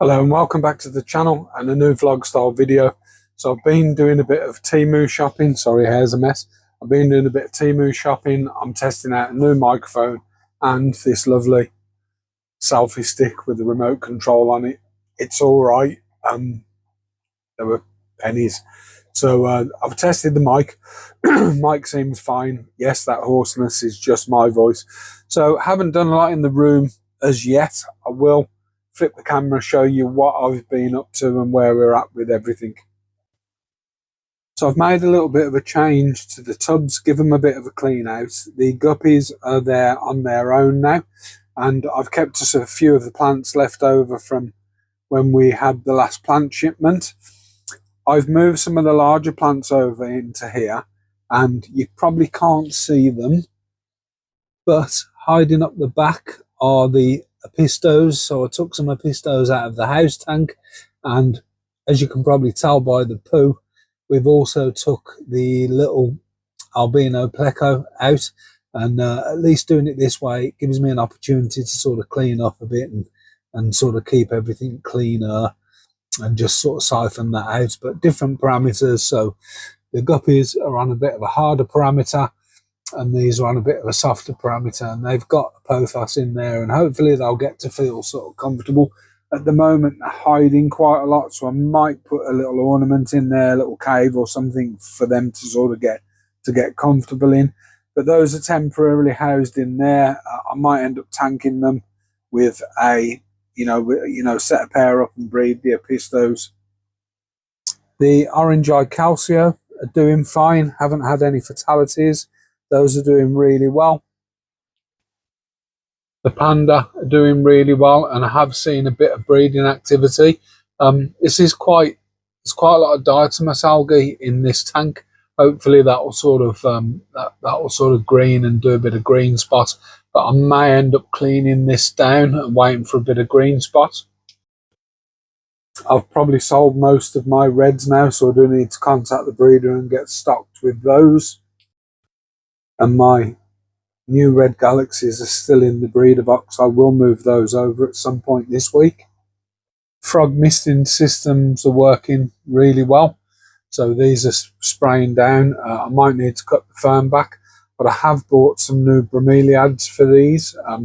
Hello and welcome back to the channel and a new vlog style video. So I've been doing a bit of Temu shopping. Sorry, hair's a mess. I've been doing a bit of Temu shopping. I'm testing out a new microphone and this lovely selfie stick with the remote control on it. It's all right. There were pennies. So I've tested the mic. Mic seems fine. Yes, that hoarseness is just my voice. So haven't done a lot in the room as yet. I will flip the camera, show you what I've been up to and where we're at with everything. So I've made a little bit of a change to the tubs, give them a bit of a clean out. The guppies are there on their own now, and I've kept us a few of the plants left over from when we had the last plant shipment. I've moved some of the larger plants over into here, and you probably can't see them, but hiding up the back are the apistos. So I took some apistos out of the house tank, and as you can probably tell by the poo, we've also took the little albino pleco out, and at least doing it this way, it gives me an opportunity to sort of clean up a bit and sort of keep everything cleaner and just sort of siphon that out. But different parameters, so the guppies are on a bit of a harder parameter and these are on a bit of a softer parameter, and they've got a pothos in there, and hopefully they'll get to feel sort of comfortable. At the moment they're hiding quite a lot, so I might put a little ornament in there, a little cave or something for them to sort of get comfortable in. But those are temporarily housed in there. I might end up tanking them with a set a pair up and breed the apistos. The orange-eyed calcio are doing fine, haven't had any fatalities. Those are doing really well. The panda are doing really well, and I have seen a bit of breeding activity. There's quite a lot of diatomaceous algae in this tank. Hopefully that will sort of that will sort of green and do a bit of green spot. But I may end up cleaning this down and waiting for a bit of green spot. I've probably sold most of my reds now, so I do need to contact the breeder and get stocked with those. And my new red galaxies are still in the breeder box. I will move those over at some point this week. Frog misting systems are working really well, so these are spraying down. I might need to cut the fern back, but I have bought some new bromeliads for these. I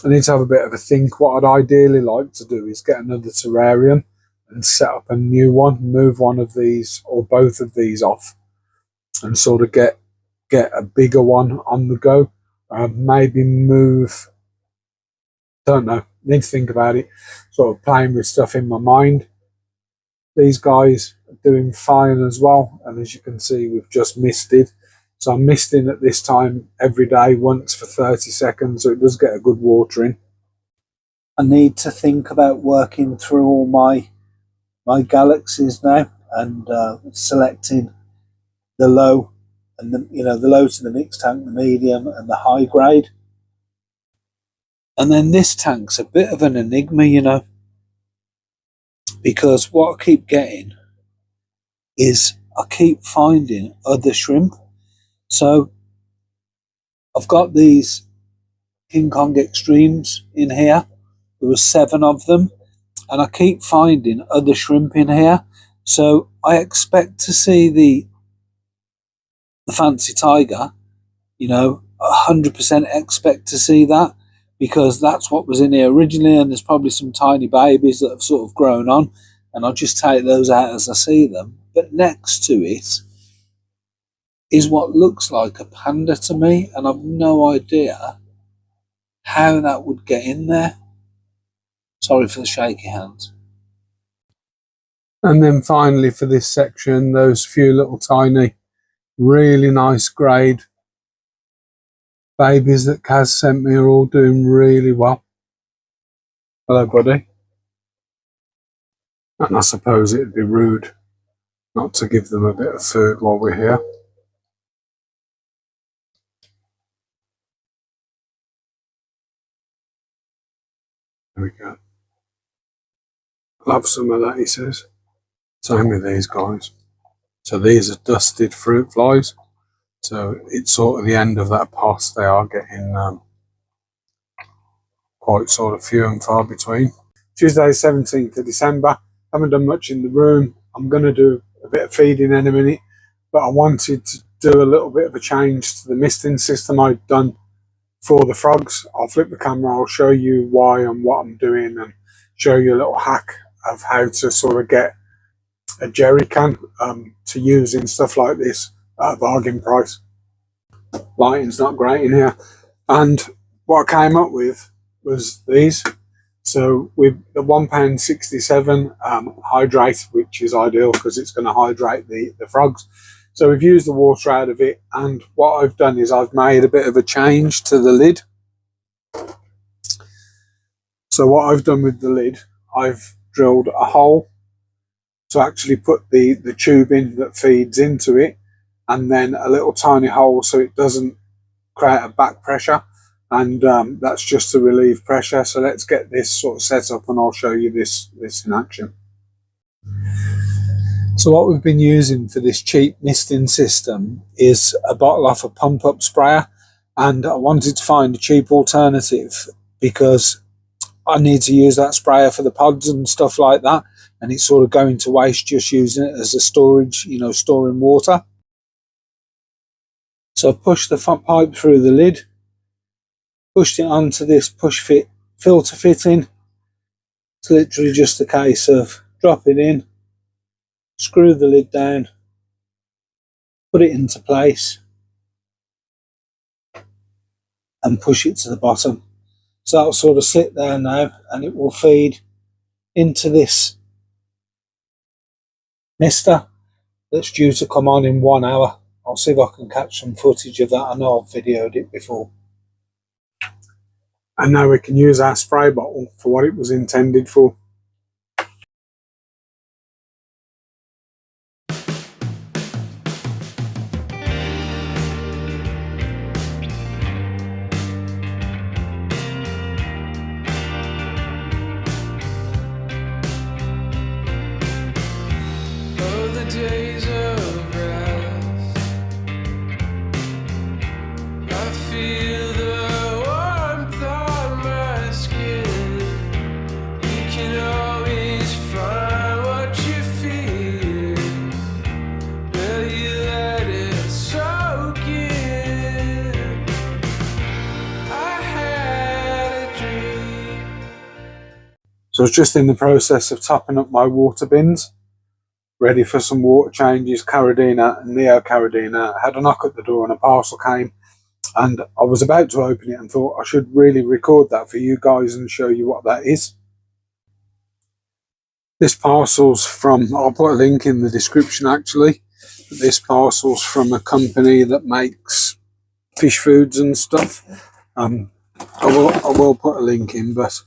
need to have a bit of a think. What I'd ideally like to do is get another terrarium and set up a new one, move one of these or both of these off, and sort of get a bigger one on the go. Maybe move, don't know, need to think about it, sort of playing with stuff in my mind. These guys are doing fine as well, and as you can see, we've just misted. So I'm misting at this time every day, once for 30 seconds, so it does get a good watering. I need to think about working through all my galaxies now and selecting the low and the low to the mixed tank, the medium and the high grade. And then this tank's a bit of an enigma, because what I keep getting is I keep finding other shrimp. So I've got these King Kong Extremes in here. There were 7 of them, and I keep finding other shrimp in here. So I expect to see the fancy tiger, 100% expect to see that, because that's what was in here originally, and there's probably some tiny babies that have sort of grown on, and I'll just take those out as I see them. But next to it is what looks like a panda to me, and I've no idea how that would get in there. Sorry for the shaky hands. And then finally for this section, those few little tiny, really nice grade babies that Kaz sent me are all doing really well. Hello, buddy. And I suppose it'd be rude not to give them a bit of food while we're here. There we go. Love some of that, he says. Same with these guys. So these are dusted fruit flies. So it's sort of the end of that pos. They are getting quite sort of few and far between. Tuesday 17th of December. Haven't done much in the room. I'm going to do a bit of feeding in a minute, but I wanted to do a little bit of a change to the misting system I've done for the frogs. I'll flip the camera, I'll show you why and what I'm doing, and show you a little hack of how to sort of get a jerry can to use in stuff like this at a bargain price. Lighting's not great in here. And what I came up with was these. So with the £1.67 hydrate, which is ideal because it's going to hydrate the frogs. So we've used the water out of it, and what I've done is I've made a bit of a change to the lid. So what I've done with the lid, I've drilled a hole to actually put the tube in that feeds into it, and then a little tiny hole so it doesn't create a back pressure, and that's just to relieve pressure. So let's get this sort of set up and I'll show you this in action. So what we've been using for this cheap misting system is a bottle off a pump up sprayer, and I wanted to find a cheap alternative because I need to use that sprayer for the pods and stuff like that, and it's sort of going to waste just using it as a storage, you know, storing water. So I've pushed the pipe through the lid, pushed it onto this push fit filter fitting. It's literally just a case of drop it in, screw the lid down, put it into place, and push it to the bottom. So that'll sort of sit there now, and it will feed into this mister that's due to come on in 1 hour. I'll see if I can catch some footage of that. I know I've videoed it before. And now we can use our spray bottle for what it was intended for. Days of rest, I feel the warmth on my skin. You can always find what you feel. Will you let it soak in? I had a dream. So I was just in the process of topping up my water bins, ready for some water changes. Caradina and Neo Caradina had a knock at the door and a parcel came, and I was about to open it and thought I should really record that for you guys and show you what that is. This parcel's from, I'll put a link in the description actually, but this parcel's from a company that makes fish foods and stuff. I will put a link in, but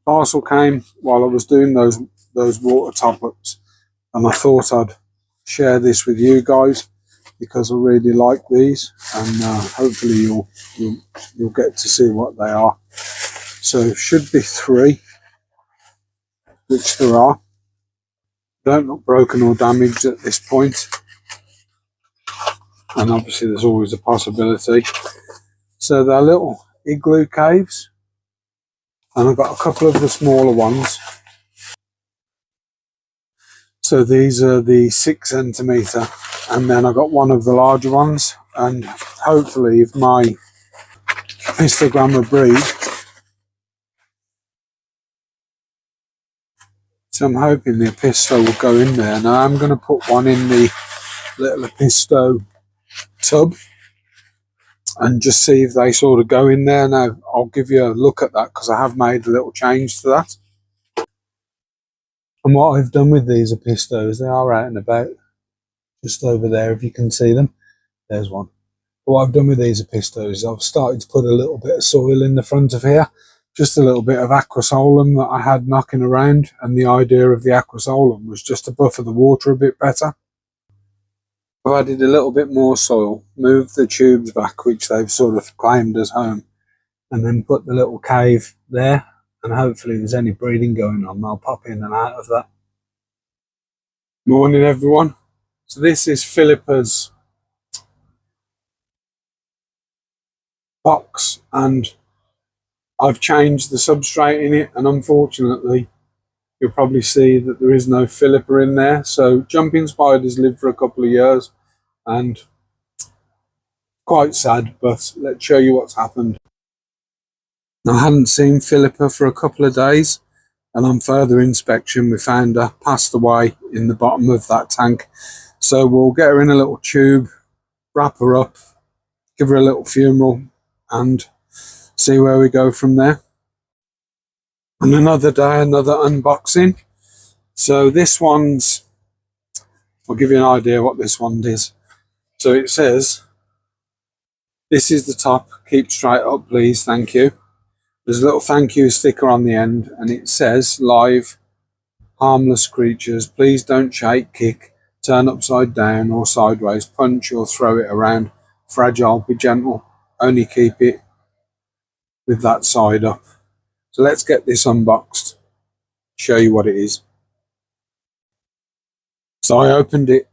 parcel came while I was doing those water top-ups, and I thought I'd share this with you guys because I really like these, and hopefully you'll get to see what they are. So should be 3, which there are. Don't look broken or damaged at this point, and obviously there's always a possibility. So they're little igloo caves, and I've got a couple of the smaller ones. So these are the 6 centimetre, and then I got one of the larger ones, and hopefully if my histogramma breed, so I'm hoping the Episto will go in there. Now I'm going to put one in the little Episto tub and just see if they sort of go in there. Now I'll give you a look at that because I have made a little change to that. And what I've done with these Epistos, they are out and about, just over there if you can see them. There's one. But what I've done with these Epistos is I've started to put a little bit of soil in the front of here, just a little bit of aquasolum that I had knocking around, and the idea of the aquasolum was just to buffer the water a bit better. I've added a little bit more soil, moved the tubes back, which they've sort of claimed as home, and then put the little cave there, and hopefully if there's any breeding going on, I'll pop in and out of that. Morning everyone. So this is Philippa's box, and I've changed the substrate in it, and unfortunately you'll probably see that there is no Philippa in there. So jumping spiders live for a couple of years, and quite sad, but let's show you what's happened. I hadn't seen Philippa for a couple of days, and on further inspection we found her passed away in the bottom of that tank. So we'll get her in a little tube, wrap her up, give her a little funeral, and see where we go from there. And another day, another unboxing. So this one's, I'll give you an idea what this one is. So it says, this is the top, keep straight up please, thank you. There's a little thank you sticker on the end, and it says, live, harmless creatures, please don't shake, kick, turn upside down or sideways, punch or throw it around, fragile, be gentle, only keep it with that side up. So let's get this unboxed, show you what it is. So I opened it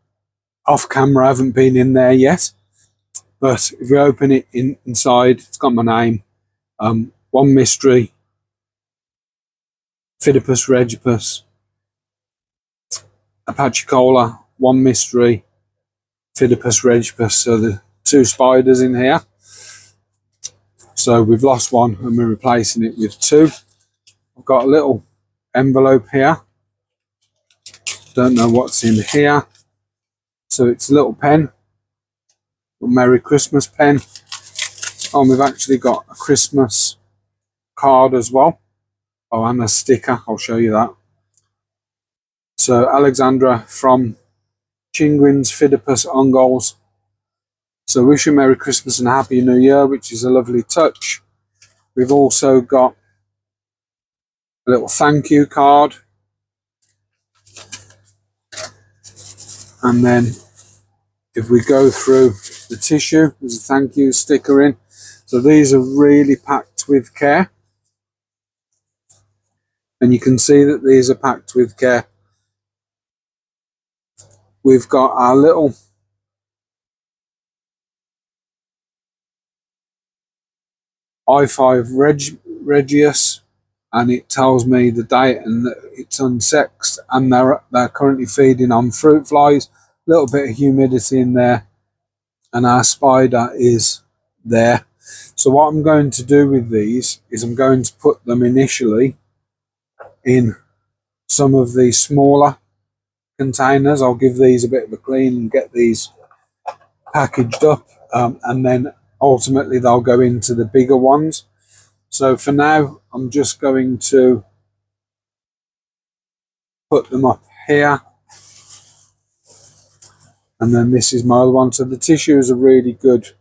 off camera, I haven't been in there yet, but if you open it inside, it's got my name, one mystery, Phidippus regipus, Apachicola, one mystery, Phidippus regipus. So the two spiders in here. So we've lost one and we're replacing it with two. I've got a little envelope here. Don't know what's in here. So it's a little pen, a Merry Christmas pen. Oh, we've actually got a Christmas card as well. Oh, and a sticker, I'll show you that. So Alexandra from Chinguin's Phidippus Ungols. So wish you Merry Christmas and Happy New Year, which is a lovely touch. We've also got a little thank you card. And then if we go through the tissue, there's a thank you sticker in. So these are really packed with care. And you can see that these are packed with care. We've got our little I5 Regius, and it tells me the date and that it's unsexed, and they're currently feeding on fruit flies. A little bit of humidity in there, and our spider is there. So what I'm going to do with these is I'm going to put them initially in some of the smaller containers. I'll give these a bit of a clean and get these packaged up, and then ultimately they'll go into the bigger ones. So for now I'm just going to put them up here, and then this is my other one. So the tissues are really good.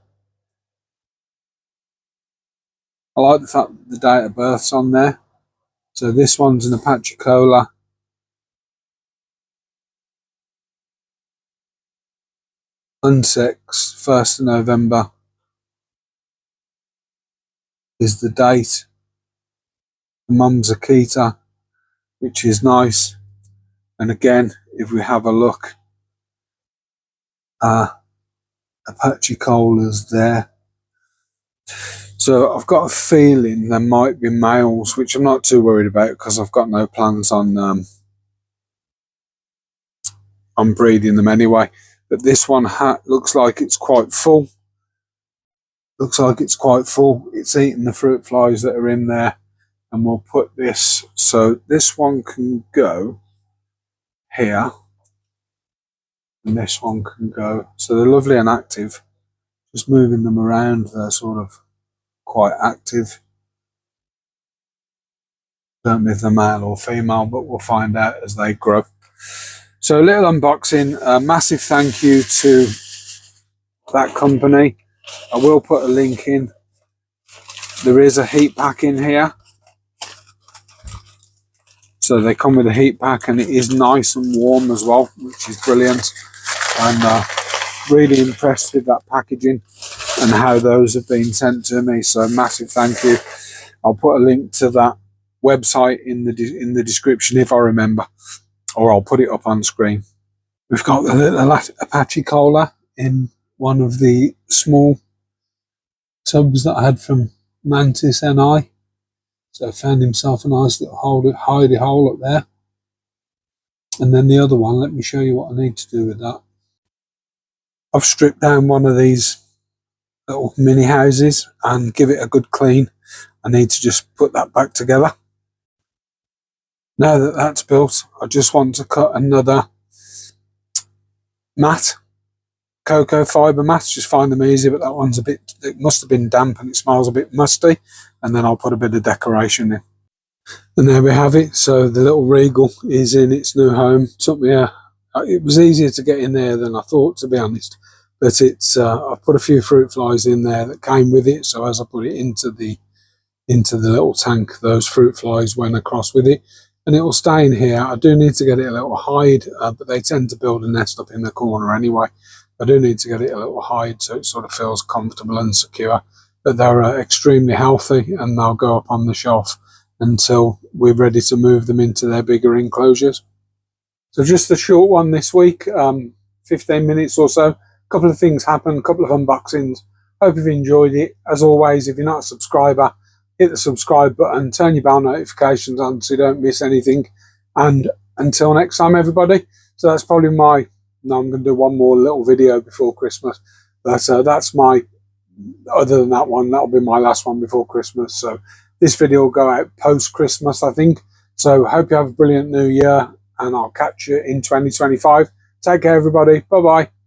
I like the fact that the date of birth's on there. So this one's an Apachicola, unsexed, 1st of November is the date. The mum's Akita, which is nice. And again, if we have a look, Apachicola's there. So I've got a feeling there might be males, which I'm not too worried about because I've got no plans on breeding them anyway. But this one looks like it's quite full. Looks like it's quite full. It's eating the fruit flies that are in there. And we'll put this, so this one can go here. And this one can go. So they're lovely and active. Just moving them around, they're sort of quite active. Don't know if they're male or female, but we'll find out as they grow. So a little unboxing. A massive thank you to that company. I will put a link in. There is a heat pack in here. So they come with a heat pack, and it is nice and warm as well, which is brilliant. I'm really impressed with that packaging and how those have been sent to me. So massive thank you. I'll put a link to that website in the description if I remember, or I'll put it up on screen. We've got the little Apachicola in one of the small tubs that I had from Mantis NI. So I found himself a nice little hidey hole up there. And then the other one, let me show you what I need to do with that. I've stripped down one of these little mini houses and give it a good clean. I need to just put that back together. Now that that's built, I just want to cut another mat, cocoa fibre mats. Just find them easy, but that one's a bit, it must have been damp and it smells a bit musty. And then I'll put a bit of decoration in. And there we have it. So the little Regal is in its new home. Took me it was easier to get in there than I thought, to be honest. But it's I've put a few fruit flies in there that came with it. So as I put it into the little tank, those fruit flies went across with it, and it will stay in here. I do need to get it a little hide, but they tend to build a nest up in the corner anyway. I do need to get it a little hide so it sort of feels comfortable and secure. But they're extremely healthy, and they'll go up on the shelf until we're ready to move them into their bigger enclosures. So just a short one this week, 15 minutes or so. A couple of things happened, a couple of unboxings. Hope you've enjoyed it. As always, if you're not a subscriber, hit the subscribe button, turn your bell notifications on so you don't miss anything. And until next time, everybody. So that's probably I'm going to do one more little video before Christmas. That's other than that one, that'll be my last one before Christmas. So this video will go out post-Christmas, I think. So hope you have a brilliant new year, and I'll catch you in 2025. Take care, everybody. Bye-bye.